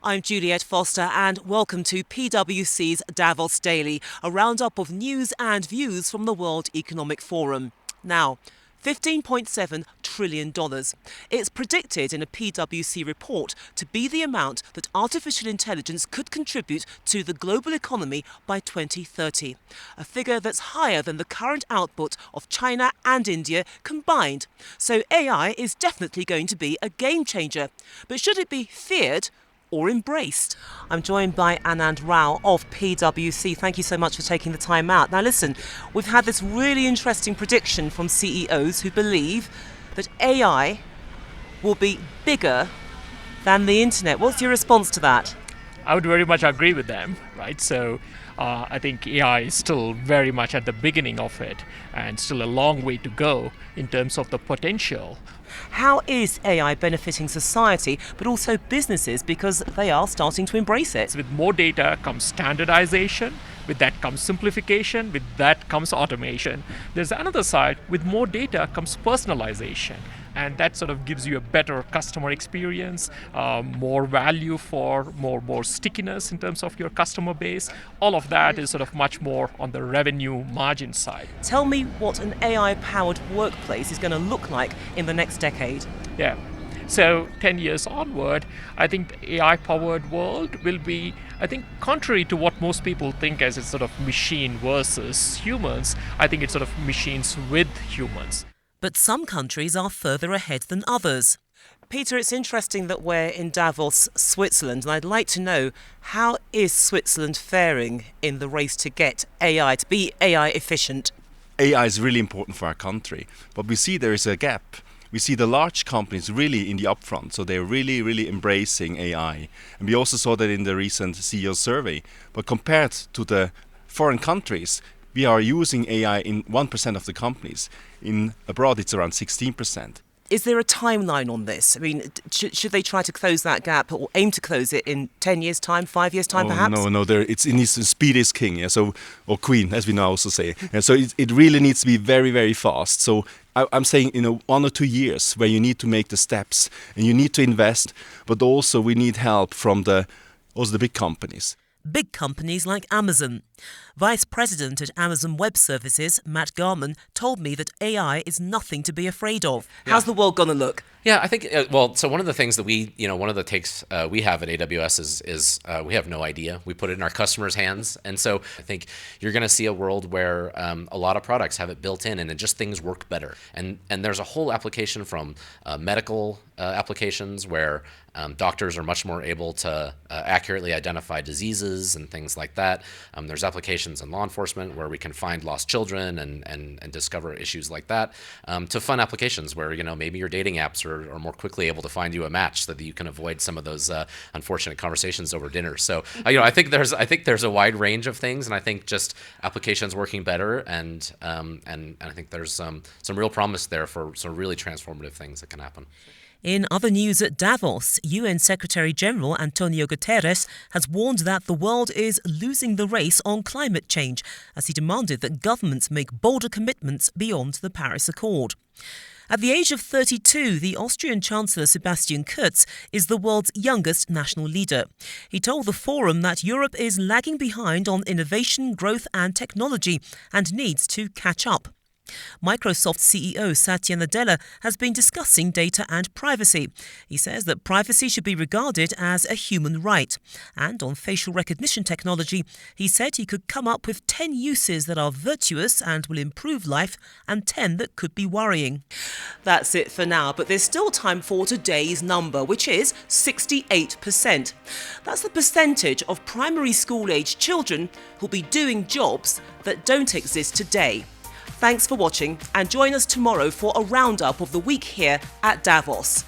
I'm Juliette Foster and welcome to PwC's Davos Daily, a roundup of news and views from the World Economic Forum. Now, $15.7 trillion. It's predicted in a PwC report to be the amount that artificial intelligence could contribute to the global economy by 2030, a figure that's higher than the current output of China and India combined. So AI is definitely going to be a game changer. But should it be feared or embraced? I'm joined by Anand Rao of PwC. Thank you so much for taking the time out. Now listen, we've had this really interesting prediction from CEOs who believe that AI will be bigger than the internet. What's your response to that? I would very much agree with them, right? So I think AI is still very much at the beginning of it and still a long way to go in terms of the potential. How is AI benefiting society, but also businesses, because they are starting to embrace it? With more data comes standardization, with that comes simplification, with that comes automation. There's another side, with more data comes personalization. And that sort of gives you a better customer experience, more value for more stickiness in terms of your customer base. All of that is sort of much more on the revenue margin side. Tell me what an AI-powered workplace is going to look like in the next decade. Yeah. So 10 years onward, I think the AI-powered world will be, I think, contrary to what most people think as it's sort of machine versus humans, I think it's sort of machines with humans. But some countries are further ahead than others. Peter, it's interesting that we're in Davos, Switzerland, and I'd like to know, how is Switzerland faring in the race to get AI, to be AI efficient? AI is really important for our country, but we see there is a gap. We see the large companies really in the upfront, so they're really embracing AI. And we also saw that in the recent CEO survey. But compared to the foreign countries, we are using AI in 1% of the companies. In abroad, it's around 16%. Is there a timeline on this? I mean, should they try to close that gap or aim to close it in 10 years' time, 5 years' time, perhaps? No. Speed is king, yeah. So, or queen, as we now also say. And so it really needs to be very fast. So I'm saying, 1 or 2 years where you need to make the steps and you need to invest, but also we need help from the big companies. Big companies like Amazon. Vice President at Amazon Web Services, Matt Garman, told me that AI is nothing to be afraid of. Yeah. How's the world going to look? Yeah, I think, so one of the things that one of the takes we have at AWS is we have no idea. We put it in our customers' hands. And so I think you're going to see a world where a lot of products have it built in and things work better. And there's a whole application from medical applications where doctors are much more able to accurately identify diseases and things like that. There's applications in law enforcement where we can find lost children and discover issues like that, to fun applications where maybe your dating apps are more quickly able to find you a match so that you can avoid some of those unfortunate conversations over dinner. So I think there's a wide range of things, and I think just applications working better, and I think there's some real promise there for some really transformative things that can happen. In other news at Davos, UN Secretary-General Antonio Guterres has warned that the world is losing the race on climate change, as he demanded that governments make bolder commitments beyond the Paris Accord. At the age of 32, the Austrian Chancellor Sebastian Kurz is the world's youngest national leader. He told the forum that Europe is lagging behind on innovation, growth and technology and needs to catch up. Microsoft CEO Satya Nadella has been discussing data and privacy. He says that privacy should be regarded as a human right. And on facial recognition technology, he said he could come up with 10 uses that are virtuous and will improve life and 10 that could be worrying. That's it for now, but there's still time for today's number, which is 68%. That's the percentage of primary school-age children who'll be doing jobs that don't exist today. Thanks for watching and join us tomorrow for a roundup of the week here at Davos.